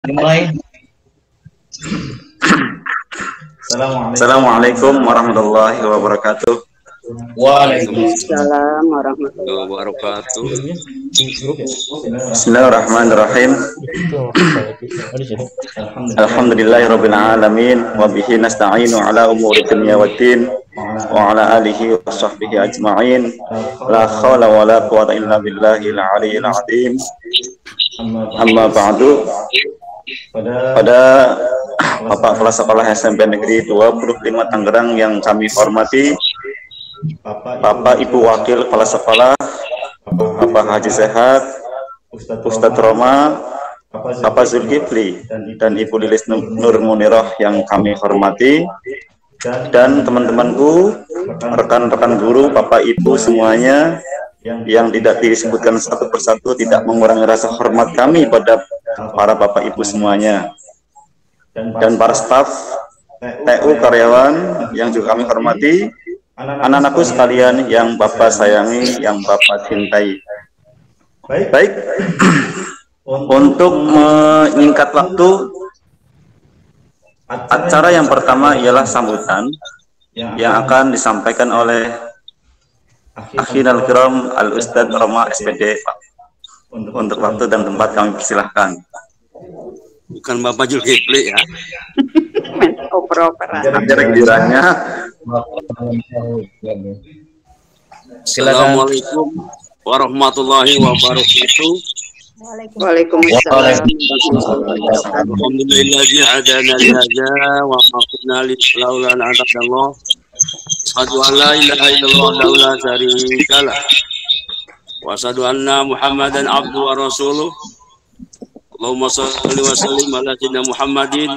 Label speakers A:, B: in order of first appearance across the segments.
A: Dimulai.
B: Assalamualaikum warahmatullahi wabarakatuh.
C: Waalaikumsalam warahmatullahi
D: wabarakatuh.
B: Bismillahirrahmanirrahim. Alhamdulillahirabbil alamin wa bihi nasta'inu ala umuri dunya waddin wa ala alihi wa sahbihi ajma'in. La haula wa la quwwata illa billahil aliyyil azim. Amma ba'du. Pada Bapak Kepala Sekolah SMP Negeri 25 Tangerang yang kami hormati, Bapak Ibu Wakil Kepala Sekolah, Bapak Haji Sehat, Ustadz Roma, Bapak Zulkifli, dan Ibu Lilis Nur Munirah yang kami hormati, dan teman-temanku, rekan-rekan guru, Bapak Ibu semuanya yang tidak disebutkan satu persatu, tidak mengurangi rasa hormat kami pada para Bapak Ibu semuanya, dan para staf TU karyawan yang juga kami hormati, anak-anakku sekalian yang Bapak sayangi, yang Bapak cintai. Baik, untuk menyingkat waktu, acara yang pertama ialah sambutan yang akan disampaikan oleh Akhinal Kiram Al-Ustadz Roma SPD. Untuk waktu dan tempat kami persilahkan.
D: Bukan Bapak Zulkifli ya.
B: Gilirannya.
D: Assalamualaikum warahmatullahi wabarakatuh.
C: Waalaikumsalam.
D: Alhamdulillahi hadana li hadza wa ma kunna laula an hadallah. Asyhadu an la ilaha illallah wa la syarika lah. Wa asyhadu anna Muhammadan abduhu wa rasuluh. Allahumma shalli wa sallim ala sayyidina Muhammadin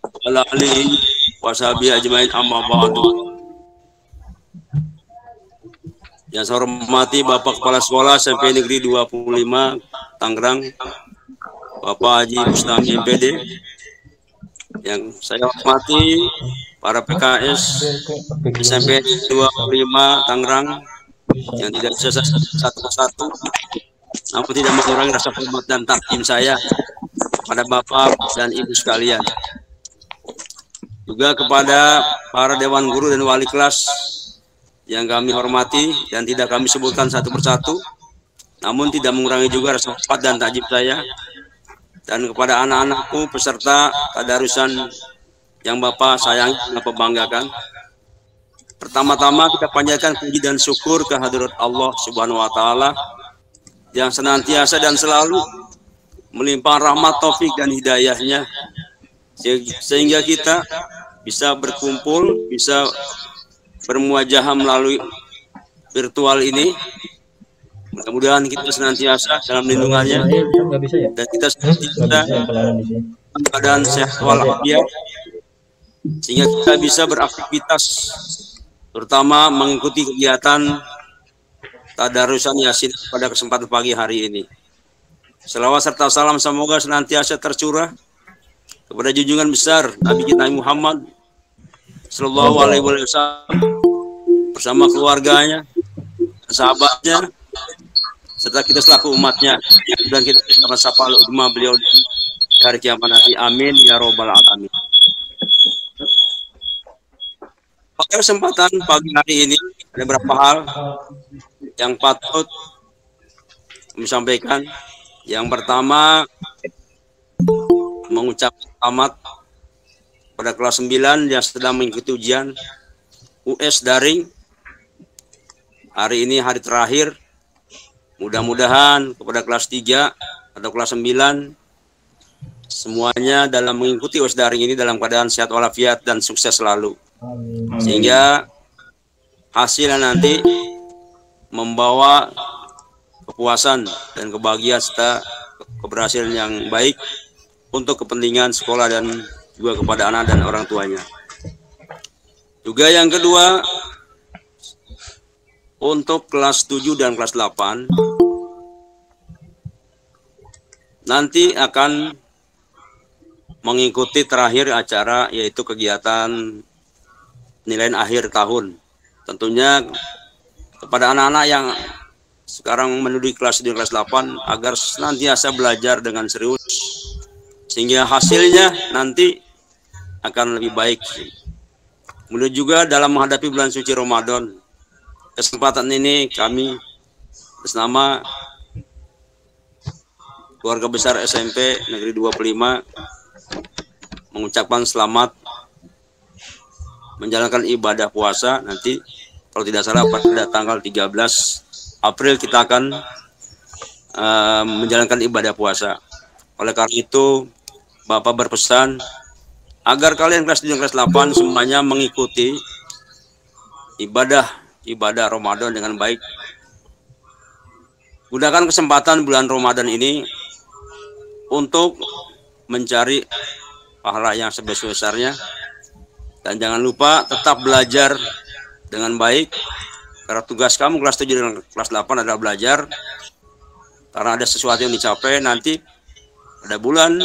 D: wa ala alihi wa sahbihi ajmain, amma ba'du. Yang saya hormati Bapak Kepala Sekolah SMP Negeri 25 Tangerang, Bapak Haji Bustami MPD. Yang saya hormati para PKS SMP 25 Tangerang yang tidak bisa satu persatu, namun tidak mengurangi rasa hormat dan takdim saya kepada Bapak dan Ibu sekalian. Juga kepada para Dewan Guru dan Wali Kelas yang kami hormati dan tidak kami sebutkan satu persatu, namun tidak mengurangi juga rasa hormat dan takdim saya. Dan kepada anak-anakku peserta tadarusan yang Bapak sayangi dan Bapak banggakan. Pertama-tama kita panjatkan puji dan syukur kehadirat Allah Subhanahu wa taala yang senantiasa dan selalu melimpah rahmat, taufik dan hidayahnya sehingga kita bisa berkumpul, bisa bermuajahah melalui virtual ini. Mudah-mudahan kita senantiasa dalam lindungannya dan kita senantiasa dalam keadaan sehat walafiat sehingga kita bisa beraktivitas, terutama mengikuti kegiatan tadarusan Yasin pada kesempatan pagi hari ini. Selawat serta salam semoga senantiasa tercurah kepada junjungan besar Nabi kita Muhammad Sallallahu Alaihi Wasallam bersama keluarganya, sahabatnya, serta kita selaku umatnya, dan kita bersama rumah beliau di hari kiamat nanti. Amin ya robbal alamin. Pada kesempatan pagi hari ini ada beberapa hal yang patut kami sampaikan. Yang pertama, mengucap selamat pada kelas 9 yang sedang mengikuti ujian US daring. Hari ini hari terakhir. Mudah-mudahan kepada kelas 3 atau kelas 9 semuanya dalam mengikuti US daring ini dalam keadaan sehat walafiat dan sukses selalu. Sehingga hasilnya nanti membawa kepuasan dan kebahagiaan serta keberhasilan yang baik untuk kepentingan sekolah dan juga kepada anak dan orang tuanya. Juga yang kedua, untuk kelas 7 dan kelas 8 nanti akan mengikuti terakhir acara, yaitu kegiatan nilai akhir tahun. Tentunya kepada anak-anak yang sekarang menuju kelas 7 dan kelas 8 agar senantiasa belajar dengan serius sehingga hasilnya nanti akan lebih baik. Kemudian juga dalam menghadapi bulan suci Ramadan, kesempatan ini kami atas nama keluarga besar SMP Negeri 25 mengucapkan selamat menjalankan ibadah puasa. Nanti kalau tidak salah pada tanggal 13 April kita akan menjalankan ibadah puasa. Oleh karena itu Bapak berpesan agar kalian kelas 7 kelas 8 semuanya mengikuti ibadah Ramadan dengan baik. Gunakan kesempatan bulan Ramadan ini untuk mencari pahala yang sebesar-besarnya, dan jangan lupa tetap belajar dengan baik, karena tugas kamu kelas 7 dan kelas 8 adalah belajar, karena ada sesuatu yang dicapai. Nanti pada bulan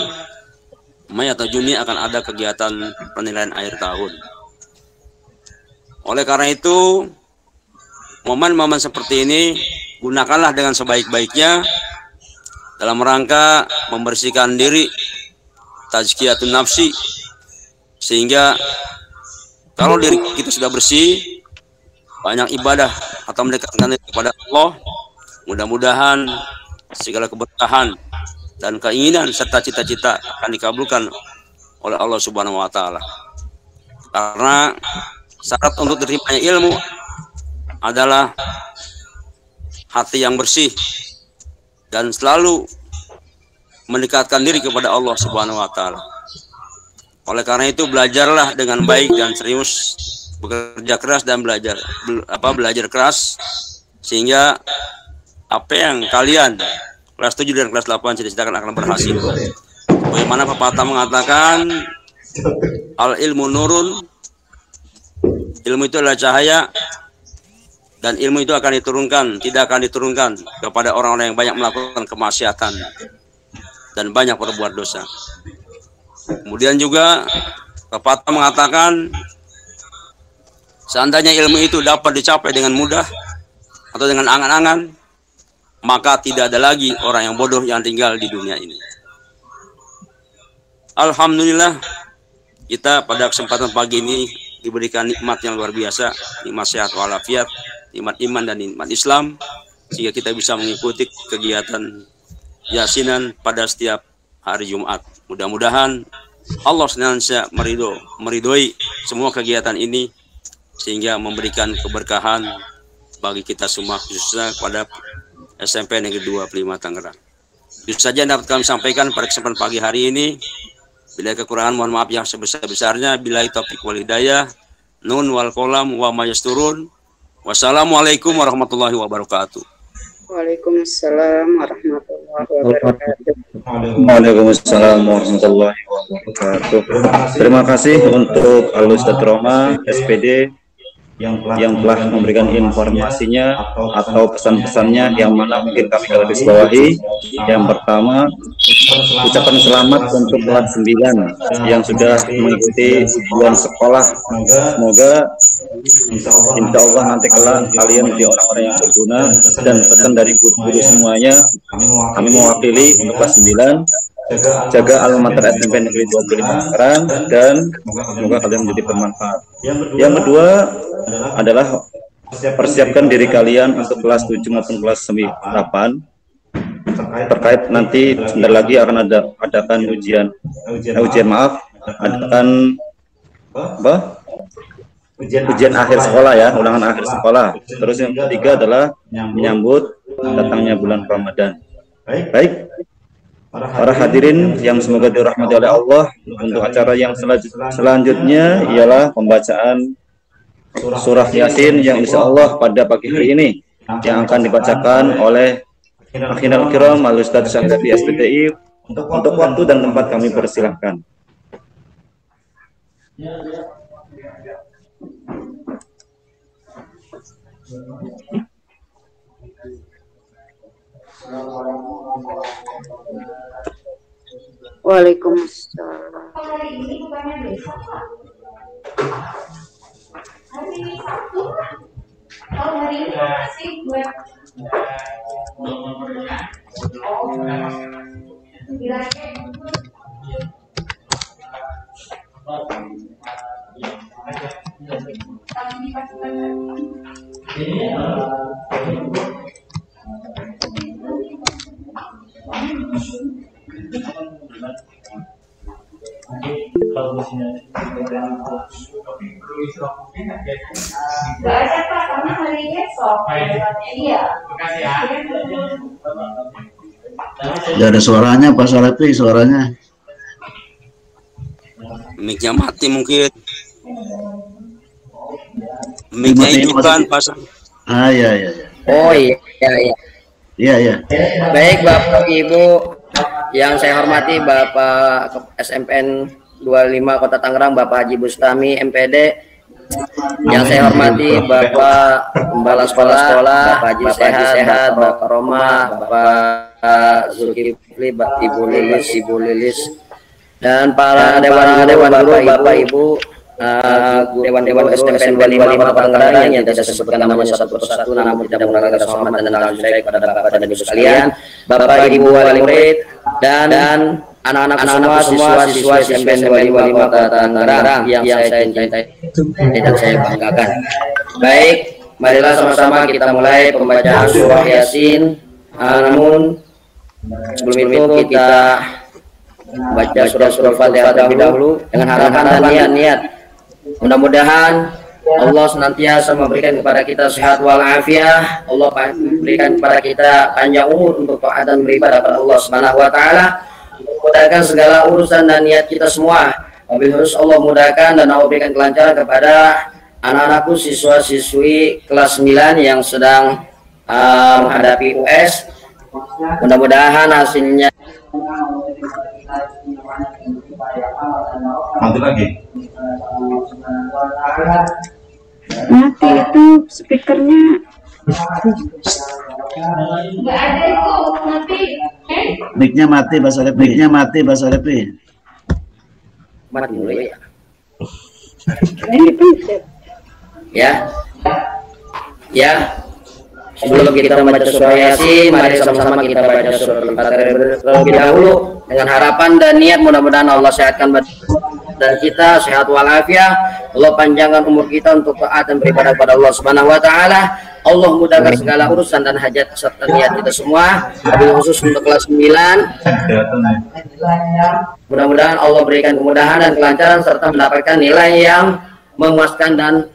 D: Mei atau Juni akan ada kegiatan penilaian akhir tahun. Oleh karena itu momen-momen seperti ini gunakanlah dengan sebaik-baiknya dalam rangka membersihkan diri, tazkiyatun nafsi, sehingga kalau diri kita sudah bersih, banyak ibadah atau mendekatkan diri kepada Allah, mudah-mudahan segala keberkahan dan keinginan serta cita-cita akan dikabulkan oleh Allah Subhanahu wa taala. Karena syarat untuk diterimanya ilmu adalah hati yang bersih dan selalu mendekatkan diri kepada Allah Subhanahu wa taala. Oleh karena itu belajarlah dengan baik dan serius, bekerja keras dan belajar keras, sehingga apa yang kalian kelas 7 dan kelas 8 cita-citakan akan berhasil. Bagaimana pepatah mengatakan, al ilmu nurun, ilmu itu adalah cahaya, dan ilmu itu akan diturunkan, tidak akan diturunkan kepada orang-orang yang banyak melakukan kemaksiatan dan banyak berbuat dosa. Kemudian juga pepatah mengatakan, seandainya ilmu itu dapat dicapai dengan mudah atau dengan angan-angan, maka tidak ada lagi orang yang bodoh yang tinggal di dunia ini. Alhamdulillah, kita pada kesempatan pagi ini diberikan nikmat yang luar biasa, nikmat sehat walafiat, nikmat iman dan nikmat Islam, sehingga kita bisa mengikuti kegiatan yasinan pada setiap hari Jumat. Mudah-mudahan Allah senantiasa meridhoi semua kegiatan ini, sehingga memberikan keberkahan bagi kita semua, khususnya pada SMP Negeri 25 Tangerang. Itu saja yang dapat kami sampaikan pada kesempatan pagi hari ini. Bila kekurangan mohon maaf yang sebesar-besarnya. Billahi taufiq wal hidayah. Nun wal qalam wa ma yasturun. Wassalamualaikum warahmatullahi wabarakatuh.
A: Waalaikumsalam warahmatullahi wabarakatuh.
B: Waalaikumsalam warahmatullahi wabarakatuh. Terima kasih untuk Al-Ustadz Roma SPD yang telah memberikan informasinya atau pesan-pesannya, yang mana mungkin kami garis bawahi. Yang pertama, ucapan selamat untuk kelas 9 yang sudah mengikuti bulan sekolah. Semoga insya Allah nanti kelak kalian menjadi orang-orang yang berguna. Dan pesan dari guru-guru semuanya, kami mewakili untuk kelas 9, jaga alma mater SMP Negeri 25 Tangerang, dan semoga kalian menjadi bermanfaat. Yang kedua adalah persiapkan diri kalian untuk kelas 7 maupun kelas 8 terkait nanti sebentar lagi akan adakan ujian akhir sekolah ya, ulangan akhir sekolah. Terus yang ketiga adalah menyambut datangnya bulan Ramadan. Baik, para hadirin yang semoga dirahmati oleh Allah, untuk acara yang selanjutnya ialah pembacaan surah Yasin yang insya Allah pada pagi hari ini yang akan dibacakan oleh Akhinal Kiram Al-Ustadz Syahdafi SPTI. Untuk waktu dan tempat kami persilahkan.
A: Waalaikumsalam.
C: Hari ini masih buat bilangnya Gak ada Pak, karena hari besok. Iya.
E: Gak ada suaranya Pak Salepi, suaranya.
D: Mic-nya mati mungkin. Mic-nya hidupkan Pak.
E: Iya, iya, iya.
F: Oh iya, iya.
E: Iya, iya.
F: Baik Bapak Ibu yang saya hormati, Bapak SMPN 25 Kota Tangerang, Bapak Haji Bustami MPD. Yang saya hormati Bapak Kepala Sekolah, Bapak Haji Sehat, Bapak Roma, Bapak Zulkifli, Ibu Lilis, dan para dewan guru, Bapak Ibu, dewan SMPN 25 Kota Tangerang yang tidak disebutkan namanya satu persatu, namun tidak mengurangkan rasa hormat dan tanggung jawab kepada Bapak dan Ibu sekalian, Bapak Ibu wali murid dan anak-anak semua siswa SMPN 25 Kota Tangerang yang saya cintai dan saya banggakan. Baik, marilah sama-sama kita mulai pembacaan surah Yasin. Namun sebelum itu kita baca surah Fatihah terlebih dahulu dengan harapan dan niat. Mudah-mudahan Allah senantiasa memberikan kepada kita sehat walafiat. Allah berikan kepada kita panjang umur untuk taat dan beribadah kepada Allah Subhanahu wa taala. Mudahkan segala urusan dan niat kita semua. Wabil khusus Allah mudahkan dan Allah berikan kelancaran kepada anak-anakku siswa-siswi kelas 9 yang sedang menghadapi US. Mudah-mudahan hasilnya
B: Mati lagi.
A: Mati itu speakernya.
C: Gak ada itu, nanti.
E: Mic-nya mati Pak Salepi. Mic-nya mati Pak Salepi.
F: mati dulu ya.
A: Ya.
F: Ya. Sebelum kita membaca surah Yasin, mari sama-sama kita baca surah Al-Fatihah terlebih dahulu dengan harapan dan niat mudah-mudahan Allah sehatkan badan kita, sehat walafiat. Allah panjangkan umur kita untuk taat dan beribadah kepada Allah Subhanahu wa taala. Allah mudahkan segala urusan dan hajat serta niat kita semua. Wabil khusus untuk kelas 9. Mudah-mudahan Allah berikan kemudahan dan kelancaran serta mendapatkan nilai yang memuaskan dan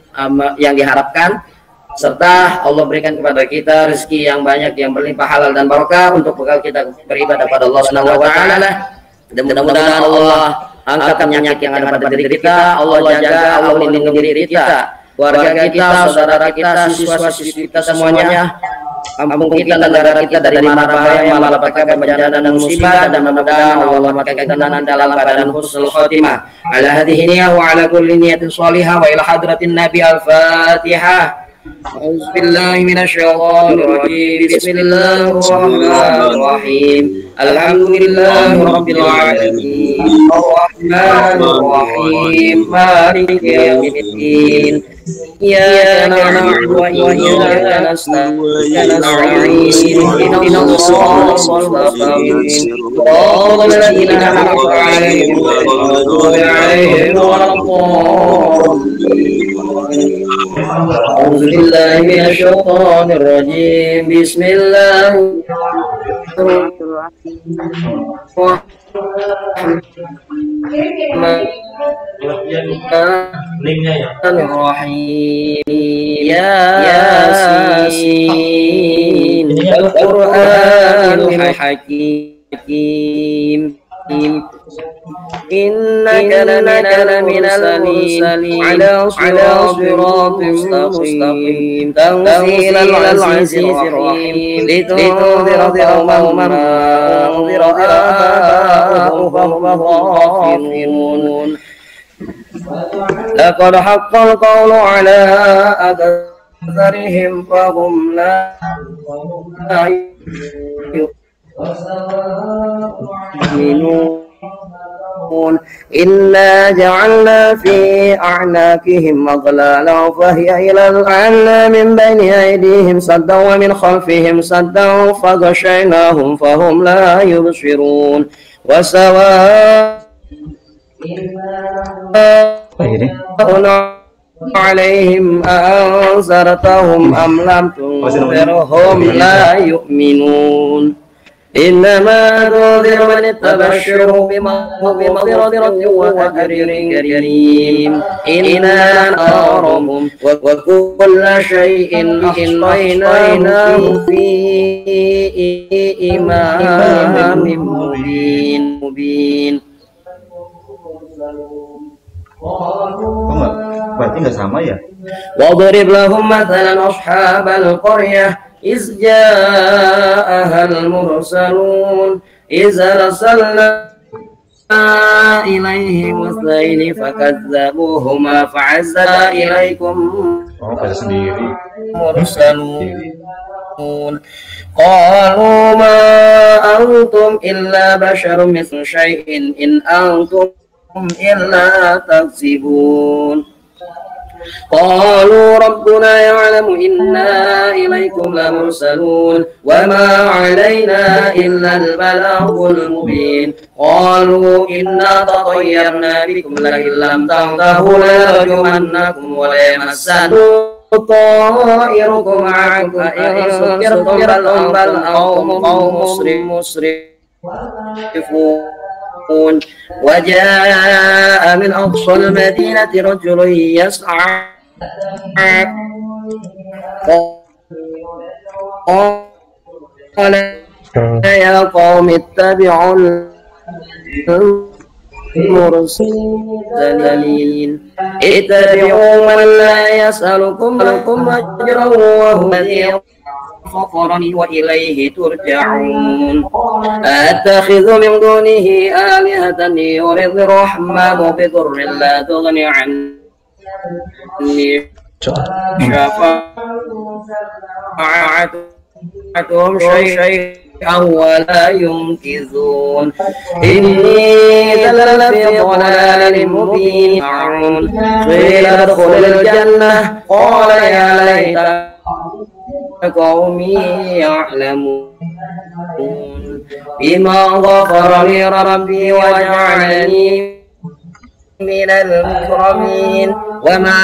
F: yang diharapkan. Serta Allah berikan kepada kita rezeki yang banyak yang berlimpah halal dan barokah untuk bekal kita beribadah pada Allah Subhanahu wa taala. Dan mudah-mudahan Allah angkat penyakit yang ada pada diri kita, Allah jaga, Allah lindungi diri kita, keluarga kita, saudara kita, siswa-siswi kita semuanya, kampung kita, negara kita dari mara bahaya, malapetaka, bencana dan musibah. Dan mudah-mudahan Allah memakai ketenangan dalam keadaan husnul khotimah. Ala hadhihi niyah wa ala kulli niyatin shalihah wa ila hadratin Nabi Al-Fatihah. أعوذ بالله من الشيطان الرجيم بسم الله الرحمن الرحيم الحمد لله رب العالمين الرحمن الرحيم مالك يوم الدين إياك نعبد وإياك نستعين اهدنا الصراط المستقيم صراط الذين أنعمت عليهم غير المغضوب عليهم ولا الضالين. أعوذ بالله من الشيطان الرجيم بسم الله الرحيم ياسين والقرآن الحكيم إنك لمن المرسلين على صراط مستقيم تنزيل العزيز الرحيم لتنذر قوما ما أنذر آباؤهم فهم غافلون لقد حق القول على أكثرهم فهم لا يؤمنون إنا جعلنا في أعناقهم أغلالا فهي إلى الأعناق من بين أيديهم سدا ومن خلفهم سدا فغشيناهم فهم لا يبصرون وسواء عليهم أأنذرتهم أم لم تنذرهم لا يؤمنون إنما تنذر من اتبع الشر بمغفرة وأجر كريم إنا نراهم وكل شيء أحصيناه في إمام مبين.
B: Berarti nggak sama ya?
F: واضرب لهم مثلا أصحاب القرية إذ جاءها المرسلون إذ أرسلنا إليهم اثنين فكذبوهما فعززنا إليكم مرسلون قالوا ما أنتم إلا بشر مثل شيء إن أنتم إلا تكذبون قالوا ربنا يعلم إنا إليكم لمرسلون وما علينا إلا البلاغ المبين قالوا إنا تطيرنا بكم لئن لم تنتهوا لنرجمنكم وليمسنكم طائركم معكم إن سكرتم بل أنتم قوم مسرفون وجاء من أقصى المدينة رجل يسعى قال يا قوم اتبعوا المرسلين اتبعوا من لا يسألكم أجرا وهو الذي فطرني وإليه ترجعون أتخذ من دونه آلهة يريد الرحمن بضر لا تغني عني شفاعتهم شيئا ولا ينقذون إني لفي ضلال مبين قيل ادخل الجنة قال يا ليت قومي يعلمون بما غفر لي ربي وجعلني من المكرمين وما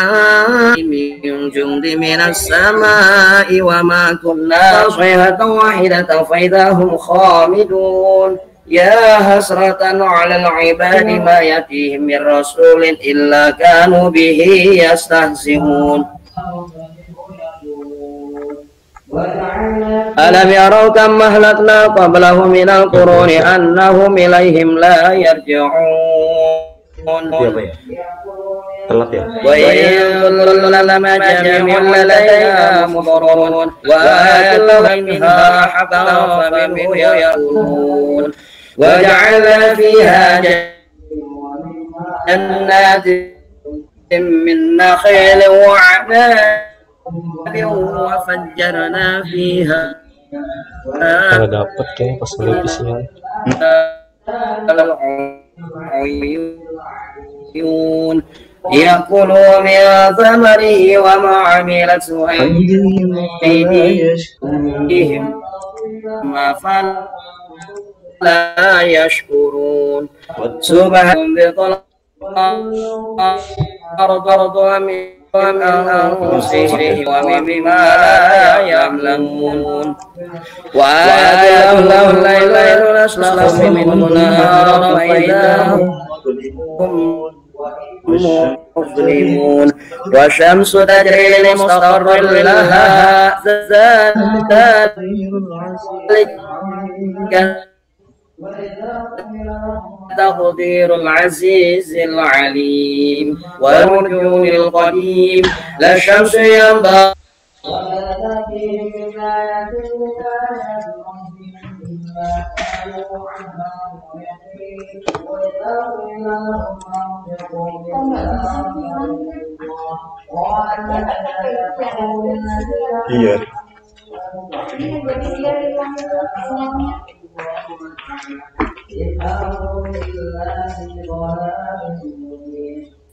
F: من جند من السماء وما كنا صيحة واحدة فإذا هم خامدون يا حسرة على العباد ما يأتيهم من رسول إلا كانوا به يستهزئون ألم يروا كم أهلكنا قبلهم من القرون أنهم إليهم لا يرجعون وإن لما جميع لدينا مضرون وآكل منها حقا فمنه يأكلون وجعلنا فيها جنات من نخيل وعناب وفجرنا فيها
G: Kalau dapet kayaknya pas lebih siang.
F: العيون يأكلوا من ثمره وما عملته أيديهم فلا يشكرون سبحان بطلع أرض ومن أنفسهم ومما لا يعلمون وآتاه الليل نسلخ منه النهار فإذا هم مظلمون والشمس تجري لمستقر لها ذلك تقدير العزيز العليم والرجوع القديم لا الشمس ينبغي
B: Iya.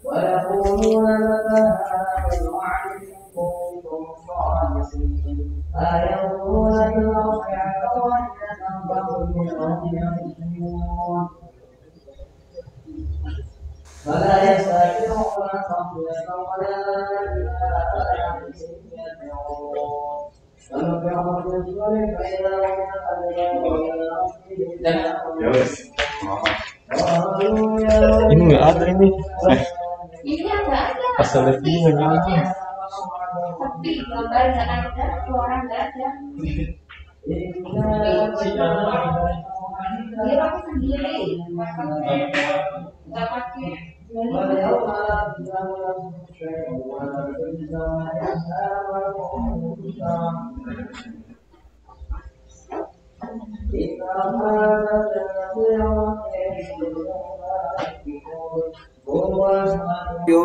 C: ويقولون متى هذا الوعد إن كنتم صادقين أيقولون إن صيحة واحدة فهم يؤمنون فلا يستطيعون
G: Ini nggak ada ini.
C: Ini ada.
G: Pas lihat ini nggak nyala.
C: Tapi gambar nggak ada, suara nggak ada. Dia pakai sendiri, nggak pakai.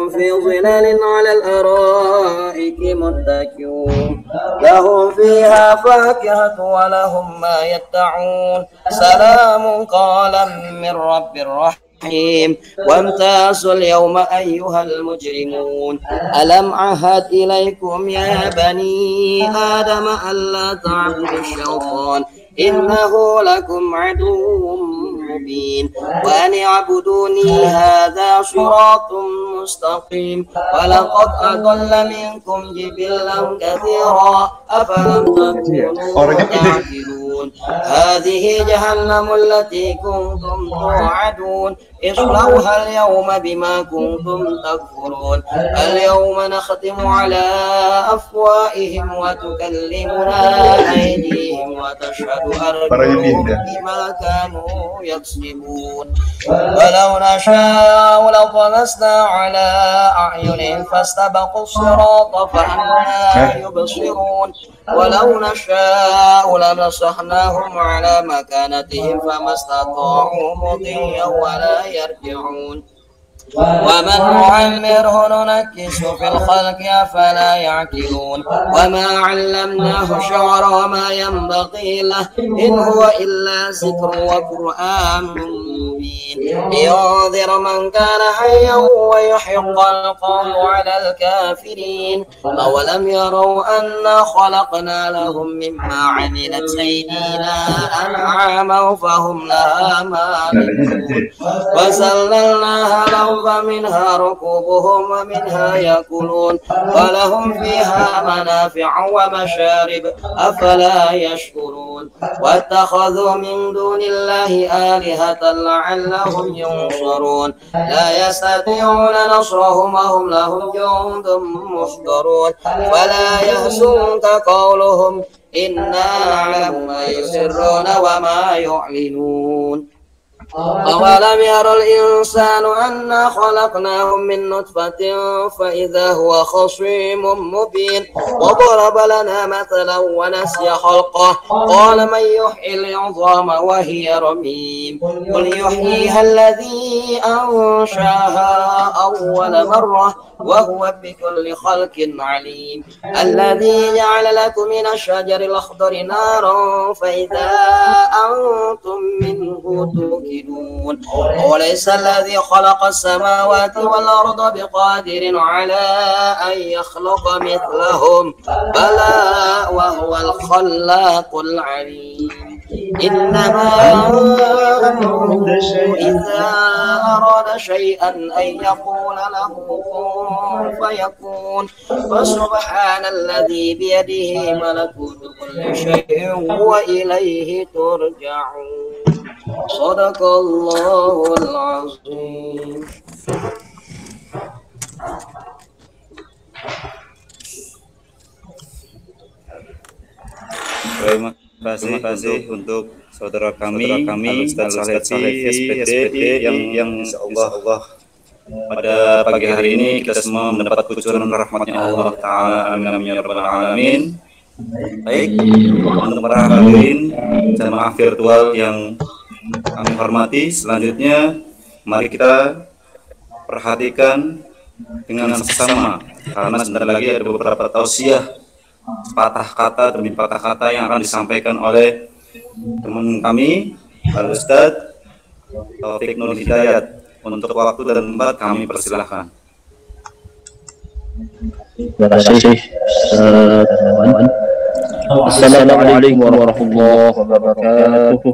F: في ظلال على الأرائك متكئون لهم فيها فاكهة ولهم ما يدعون سلام قولا من رب رحيم وامتازوا اليوم أيها المجرمون ألم عهد إليكم يا بني آدم ألا تعبدوا الشيطان إنه لكم عدو مبين وأن اعبدوني هذا صراط مستقيم ولقد أضل منكم جبلا كثيرا أفلم تكونوا تعقلون هذه جهنم التي كنتم توعدون اصلوها اليوم بما كنتم تكفرون اليوم نختم على أفواههم وتكلمنا أيديهم وتشهد أرجلهم بما كانوا يكسبون ولو نشاء لطمسنا على أعينهم فاستبقوا الصراط فأنى يبصرون ولو نشاء لمسخناهم على مكانتهم فما استطاعوا مضيا ولا يرجعون ومن نعمره ننكس في الخلق أفلا يعقلون وما علمناه شعر وما ينبغي له إن هو إلا ذكر وقرآن مبين لينذر من كان حيا ويحق القول على الكافرين أولم يروا أنا خلقنا لهم مما عملت أيدينا أنعاما فهم لها مالكون وسللناها لهم فمنها ركوبهم ومنها يأكلون ولهم فيها منافع ومشارب أفلا يشكرون واتخذوا من دون الله آلهة لعلهم ينصرون لا يستطيعون نصرهم وهم لهم جند محضرون ولا يحزنك قولهم إنا نعلم ما يسرون وما يعلنون أولم ير الإنسان أنا خلقناه من نطفة فإذا هو خصيم مبين وضرب لنا مثلا ونسي خلقه قال من يحيي العظام وهي رميم قل يحييها الذي أنشاها أول مرة وهو بكل خلق عليم الذي جعل لكم من الشجر الأخضر نارا فإذا أنتم منه توقدون وليس الذي خلق السماوات والأرض بقادر على أن يخلق مثلهم بلى وهو الخلاق العليم إنما أمره إذا أراد شيئا أن يقول له كن فيكون فسبحان الذي بيده ملكوت كل شيء وإليه ترجعون صدق الله العظيم.
B: Terima kasih untuk saudara kami Ustaz Salefi SPD yang insyaallah pada pagi hari ini kita semua mendapat kucuran rahmatnya Allah Ta'ala. Amin ya rabbal alamin. Baik, untuk para hadirin jamaah virtual yang kami hormati, selanjutnya mari kita perhatikan dengan sesama karena sebentar lagi ada beberapa tausiah patah kata demi patah kata yang akan disampaikan oleh teman kami Al-Ustadz Taufik Nur Hidayat. Untuk waktu dan tempat kami persilahkan.
E: Terima kasih. Assalamualaikum warahmatullahi wabarakatuh.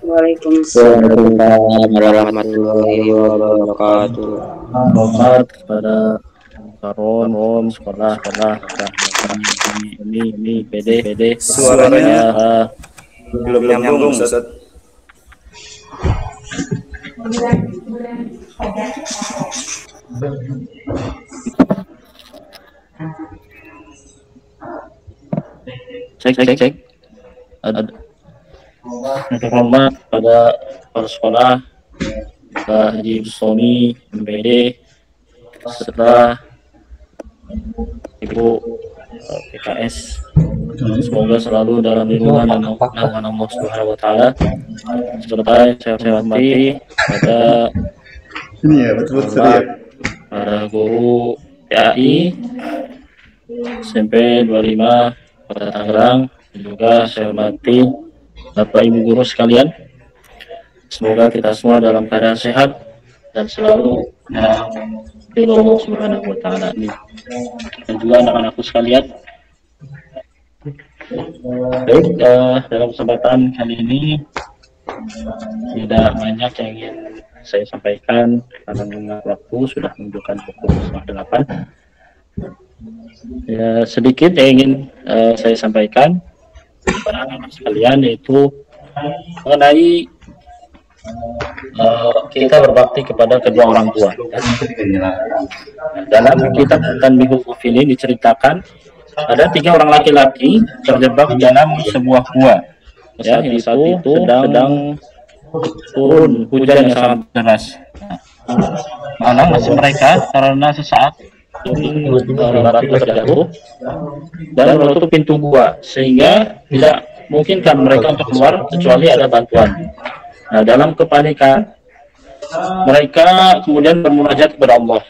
A: Waalaikumsalam.
F: Waalaikumsalam warahmatullahi wabarakatuh. Selamat kepada Karon sekolah ini PD
D: Suaranya belum nyambung, Ustaz.
F: Cek. Ada hormat pada para sekolah, Pak Haji Bustami, MPD, serta Ibu PKS. Semoga selalu dalam lindungan dan naungan Allah Subhanahu wa taala. Serta saya hormati pada para guru PAI SMP 25 Kota Tangerang, dan juga saya hormati Bapak Ibu guru sekalian. Semoga kita semua dalam keadaan sehat dan selalu di Allah Subhanahu wa taala. Dan juga anak-anakku sekalian. Baik, dalam kesempatan kali ini tidak banyak yang ingin saya sampaikan karena mengingat waktu sudah menunjukkan pukul 8. Ya, sedikit yang ingin saya sampaikan kepada anak-anak sekalian, yaitu mengenai kita berbakti kepada kedua orang tua. Dalam kitab Tanbihul Ghafilin diceritakan ada 3 orang laki-laki terjebak dalam sebuah gua. Ya, yang satu itu sedang turun hujan yang sangat deras. Malam masih mereka karena sesaat batu terjatuh dan menutup pintu gua sehingga tidak memungkinkan mereka untuk keluar kecuali ada bantuan. Nah, dalam kepanikan mereka kemudian bermunajat kepada Allah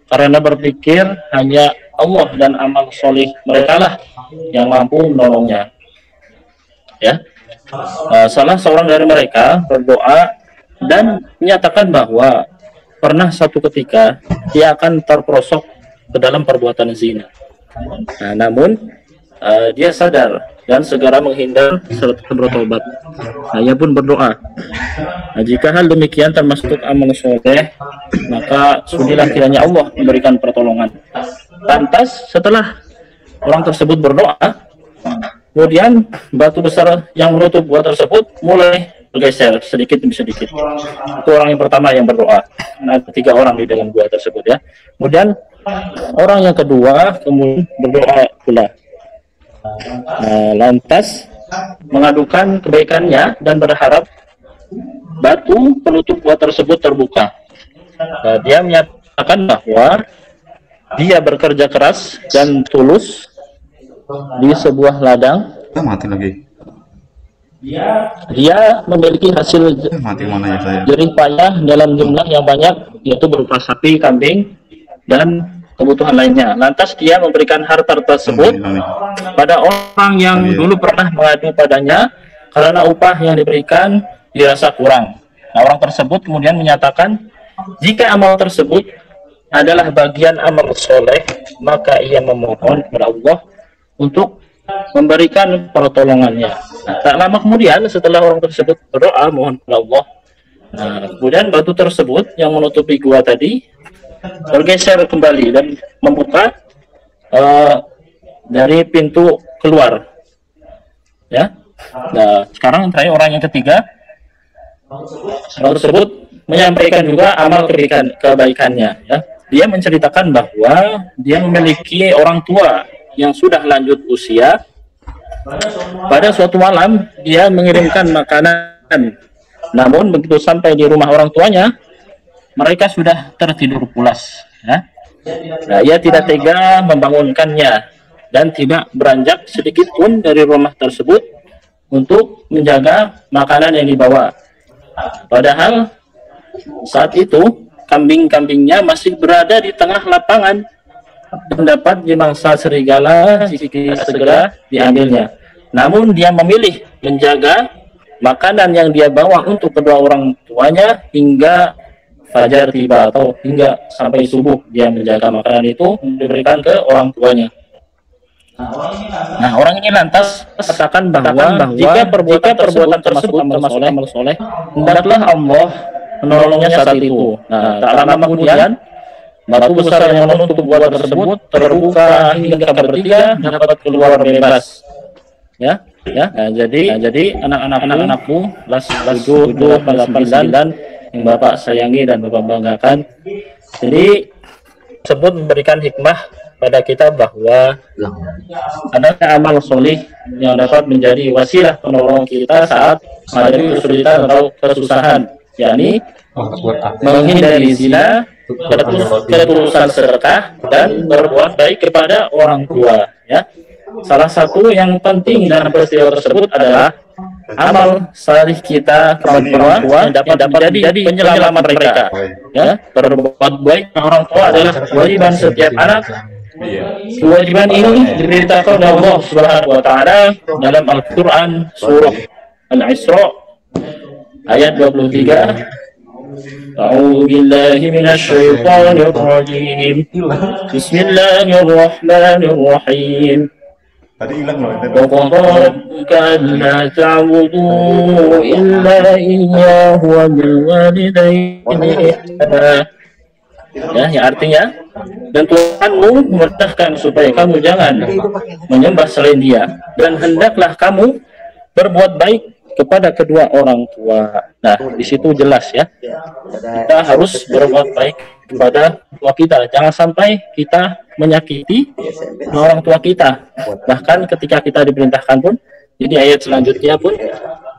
F: karena berpikir hanya Allah dan amal soleh mereka lah yang mampu menolongnya. Ya, salah seorang dari mereka berdoa dan menyatakan bahwa pernah satu ketika dia akan terperosok ke dalam perbuatan zina. Nah, namun dia sadar dan segera menghindar serta bertobat. Nah, ia pun berdoa. Nah, jika hal demikian termasuk amal soleh, maka sudilah kiranya Allah memberikan pertolongan. Lantas setelah orang tersebut berdoa, kemudian batu besar yang menutup gua tersebut mulai bergeser sedikit demi sedikit. Itu orang yang pertama yang berdoa. Nah, 3 orang di dalam gua tersebut ya. Kemudian orang yang kedua kemudian berdoa pula. Lantas mengadukan kebaikannya dan berharap batu penutup gua tersebut terbuka. Nah, dia menyatakan bahwa dia bekerja keras dan tulus di sebuah ladang.
B: Mati lagi.
F: Dia memiliki hasil jerih payah dalam jumlah yang banyak, yaitu berupa sapi, kambing, dan kebutuhan lainnya. Lantas dia memberikan harta tersebut pada orang yang dulu pernah mengadu padanya karena upah yang diberikan dirasa kurang. Nah, orang tersebut kemudian menyatakan jika amal tersebut adalah bagian amal soleh, maka ia memohon kepada Allah untuk memberikan pertolongannya. Nah, tak lama kemudian setelah orang tersebut berdoa mohon kepada Allah, nah, kemudian batu tersebut yang menutupi gua tadi bergeser kembali dan membuka dari pintu keluar. Ya. Nah, sekarang terakhir orang yang ketiga, orang tersebut menyampaikan juga amal kebaikannya. Ya. Dia menceritakan bahwa dia memiliki orang tua yang sudah lanjut usia. Pada suatu malam dia mengirimkan makanan, namun begitu sampai di rumah orang tuanya mereka sudah tertidur pulas. Ya. Nah, ia tidak tega membangunkannya dan tidak beranjak sedikit pun dari rumah tersebut untuk menjaga makanan yang dibawa. Padahal saat itu kambing-kambingnya masih berada di tengah lapangan dan dapat dimangsa serigala jika segera diambilnya. Namun dia memilih menjaga makanan yang dia bawa untuk kedua orang tuanya hingga fajar tiba atau hingga sampai subuh. Dia menjaga makanan itu diberikan ke orang tuanya.
H: Nah, orang ini lantas katakan bahwa jika perbuatan tersebut termasuk amal soleh, hendaklah Allah menolongnya saat itu. Nah, tak lama kemudian batu besar yang menutup gua tersebut terbuka hingga bertiga dapat keluar bebas. Ya. Nah, jadi anak-anakku kelas 7, 8, 9 yang Bapak sayangi dan Bapak banggakan. Jadi tersebut memberikan hikmah pada kita bahwa adanya amal solih yang dapat menjadi wasilah penolong kita saat menghadapi kesulitan atau kesusahan, yakni menghindari zina, ketulusan sedekah, dan berbuat baik kepada orang tua. Ya, salah satu yang penting dalam peristiwa tersebut adalah amal salih kita kepada orang tua yang dapat menjadi penyelamat mereka. Ya, berbuat baik kepada orang tua adalah kewajiban setiap anak. Kewajiban ini diberitakan oleh Allah Subhanahu wa taala dalam Al-Qur'an surah Al-Isra ayat 23. A'udzu billahi minasy syaithanir rajim. Bismillahirrahmanirrahim. وَقَضَى رَبُّكَ أَلَّا تَعْبُدُوا إِلَّا إِيَّاهُ وَبِالْوَالِدَيْنِ إِحْسَانًا. Ya, yang artinya, dan Tuhanmu memerintahkan supaya kamu jangan menyembah selain Dia, dan hendaklah kamu berbuat baik kepada kedua orang tua. Nah, di situ jelas ya, kita harus berbuat baik kepada tua kita. Jangan sampai kita menyakiti orang tua kita. Bahkan ketika kita diperintahkan pun, jadi ayat selanjutnya pun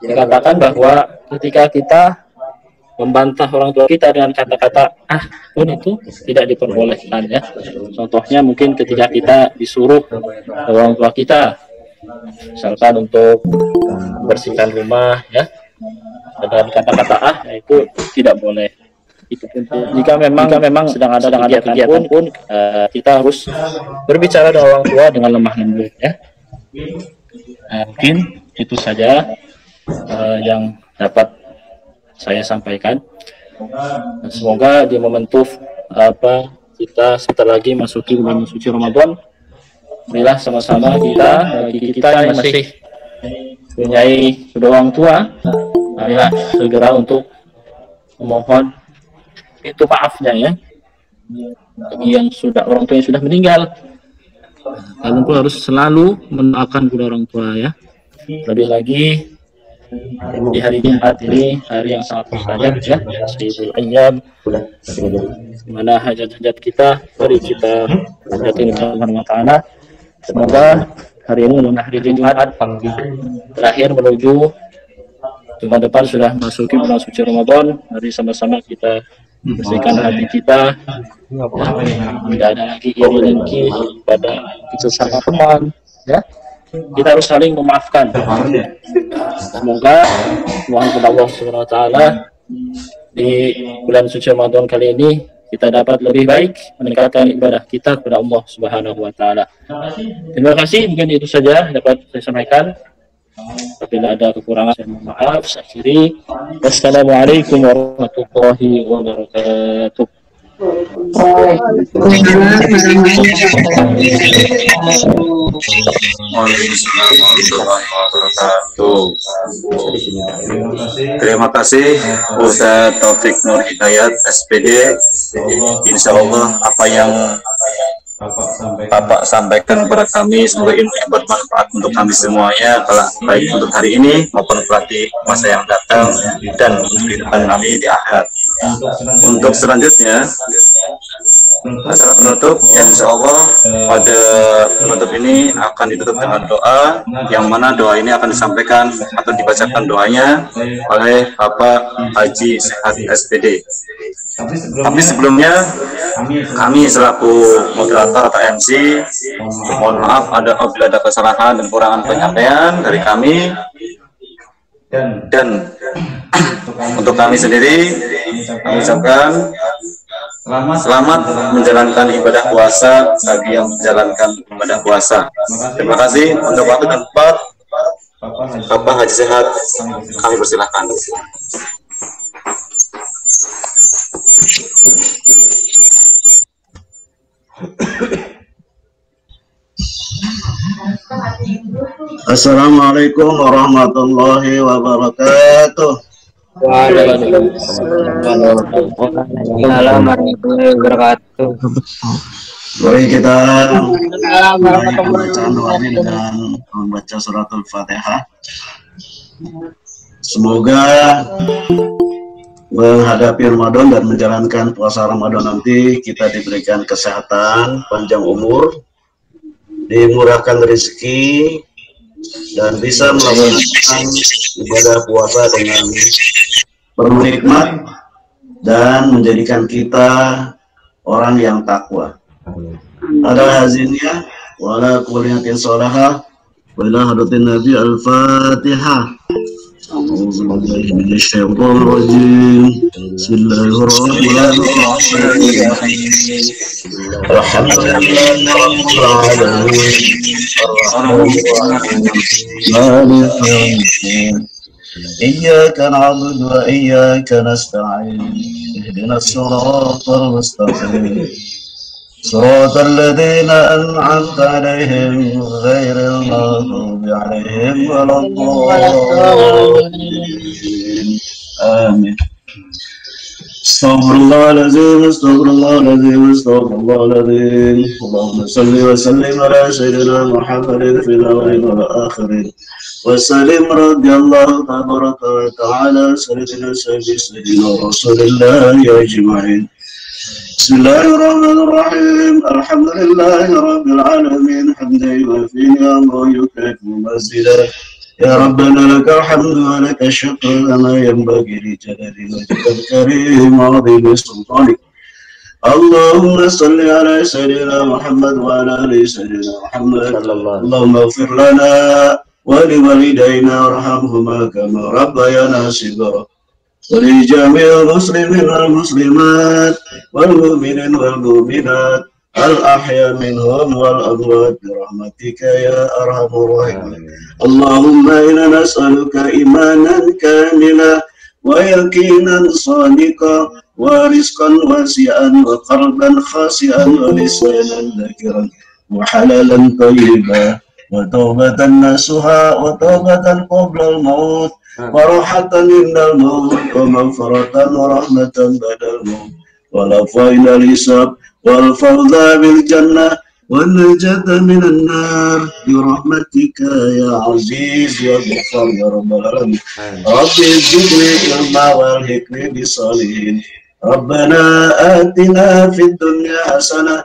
H: dikatakan bahwa ketika kita membantah orang tua kita dengan kata-kata pun itu tidak diperbolehkan ya. Contohnya mungkin ketika kita disuruh orang tua kita misalkan untuk bersihkan rumah ya, dengan kata-kata itu tidak boleh. Itu pun jika memang sedang ada kegiatan pun kita harus berbicara dengan orang tua dengan lemah lembut ya. Mungkin itu saja yang dapat saya sampaikan. Semoga di momentum kita sebentar lagi masuki bulan suci Ramadan, marilah sama-sama kita yang masih mempunyai kedua orang tua, marilah segera untuk memohon itu maafnya ya. Bagi yang orang tua yang sudah meninggal, kalian pun harus selalu mendoakan kedua orang tua ya. Lebih lagi di hari Jumat ini, hari yang sangat mustajab ya, Sayyidul Ayyam, mana hajat-hajat kita mari kita hajatin Allah Ta'ala. Semoga hari ini adalah hari Jumat terakhir menuju Jumat depan sudah masuki bulan suci Ramadan. Mari sama-sama kita bersihkan hati kita, tidak ada lagi iri dengki pada sesama teman ya. Kita harus saling memaafkan. Semoga mohon kepada Allah Subhanahu wa taala di bulan suci Ramadan kali ini kita dapat lebih baik meningkatkan ibadah kita kepada Allah Subhanahu wa taala. Terima kasih, mungkin itu saja dapat saya sampaikan. Apabila ada kekurangan saya mohon maaf. Saya akhiri. Wassalamualaikum warahmatullahi wabarakatuh.
B: Terima kasih Ustaz Taufik Nur Hidayat SPD. Insya Allah apa yang Bapak sampaikan kepada kami semoga ilmunya bermanfaat untuk kami semuanya, baik untuk hari ini maupun di masa yang datang dan untuk kehidupan kami di akhirat. Untuk selanjutnya acara penutup yang insya Allah pada penutup ini akan ditutup dengan doa, yang mana doa ini akan disampaikan atau dibacakan doanya oleh Bapak Haji Sehat SPD. Tapi sebelumnya kami selaku moderator atau MC mohon maaf apabila ada kesalahan dan kekurangan penyampaian dari kami, dan untuk kami sendiri kami ucapkan selamat menjalankan ibadah puasa bagi yang menjalankan ibadah puasa. Terima kasih untuk waktu dan tempat. Bapak Haji Sehat, kami persilahkan.
E: Assalamualaikum warahmatullahi wabarakatuh.
F: Waalaikumsalam warahmatullahi wabarakatuh.
E: Mari kita mulai pembacaan doa ini dengan membaca suratul Fatihah. Semoga menghadapi Ramadan dan menjalankan puasa Ramadan nanti kita diberikan kesehatan, panjang umur, dimurahkan rezeki, dan bisa melaksanakan ibadah puasa dengan penuh nikmat dan menjadikan kita orang yang takwa. Ada hazinnya wala kuliyatin sholahah wala hadratin nabi al-fatihah. A'udzubillahi minasyaitonir rajim. Bismillahirrahmanirrahim. Alhamdulillahirabbil alamin. Maliki yaumiddin. Iyyaka na'budu wa iyyaka nasta'in. Ihdinas siratal mustaqim. صراط الذين أنعمت عليهم غير المغضوب عليهم ولا الضالين آمين. استغفر الله العظيم استغفر الله العظيم استغفر الله العظيم. اللهم صل وسلم على سيدنا محمد في الأولين والآخرين وسلم رضي الله تبارك وتعالى سيدنا رسول الله أجمعين. بسم الله الرحمن الرحيم. الحمد لله رب العالمين حمدا يوافي نعمه ويكافئ مزيدا. يا ربنا لك الحمد ولك الشكر كما ينبغي لجلال وجهك الكريم وعظيم سلطانك. اللهم صل على سيدنا محمد وعلى ال سيدنا محمد. اللهم اغفر لنا ولوالدينا وارحمهما كما ربيانا صغارا. ولجميع المسلمين والمسلمات والمؤمنين والمؤمنات الأحياء منهم والأموات برحمتك يا أرحم الراحمين. اللهم إنا نسألك إيمانا كاملا ويقينا صادقا ورزقا واسعا وقلبا خاشعا ولسانا ذاكرا وحلالا طيبا وتوبة نصوحا وتوبة قبل الموت وراحة عند الموت ومغفرة ورحمة بعد الموت والعفو عند الحساب والفوز بالجنة والنجاة من النار برحمتك يا عزيز يا غفار يا رب العالمين. رب زدني علما والحقني بالصالحين. ربنا آتنا في الدنيا حسنة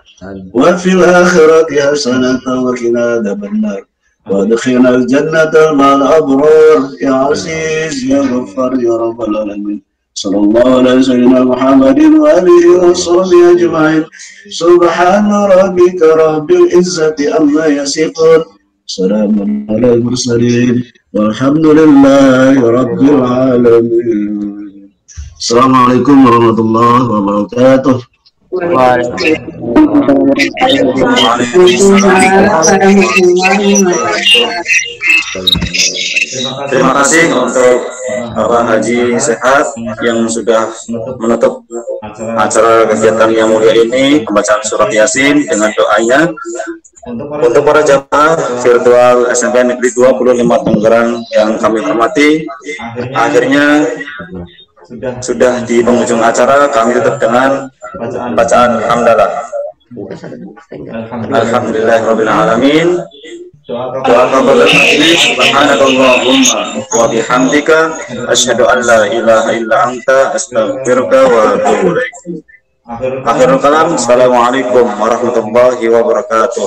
E: وفي الآخرة حسنة وقنا عذاب النار وادخلنا الجنة مع الأبرار يا عزيز يا غفار يا رب العالمين. صلى الله على سيدنا محمد وآله وصحبه أجمعين. سبحان ربك رب العزة عما يصفون سلام على المرسلين والحمد لله رب العالمين. Assalamualaikum warahmatullahi wabarakatuh.
B: Terima kasih untuk Bapak Haji Sehat yang sudah menutup acara kegiatan yang mulia ini, pembacaan surat Yasin dengan doanya. Untuk para jamaah virtual SMP Negeri 25 Tangerang yang kami hormati, akhirnya sudah di penghujung acara, kami tutup dengan bacaan hamdalah. Alhamdulillahirabbil alamin. Doa kabar ini subhanakallahumma wa bihamdika asyhadu an la ilaha illa anta astaghfiruka wa atubu ilaik. Akhirul kalam, assalamualaikum warahmatullahi wabarakatuh.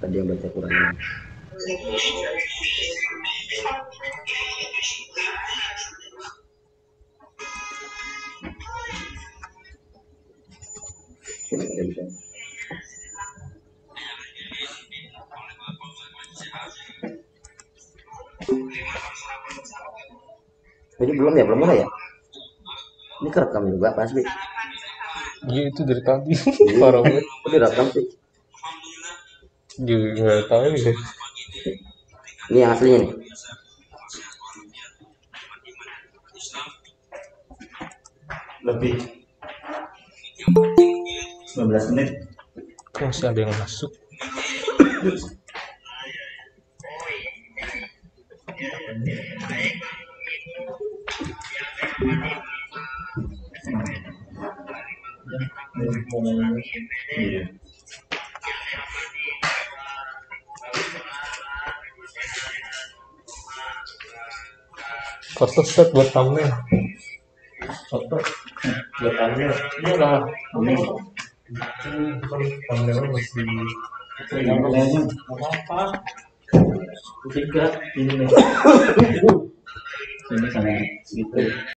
F: Tadi yang baca Quran. Jadi belum mulai ya? Ini kerekam juga Pak Asbi?
G: Iya itu dari tadi. Parah banget.
F: Direkam sih.
G: Nggak tahu ya.
F: Ini yang aslinya nih.
B: Lebih 15 menit.
G: Masih ada yang masuk.
B: Iya.
G: Foto set buat thumbnail. Foto buat thumbnail. Ini lah. Thumbnailnya masih. Apa? Tiga ini nih. Ini sana gitu.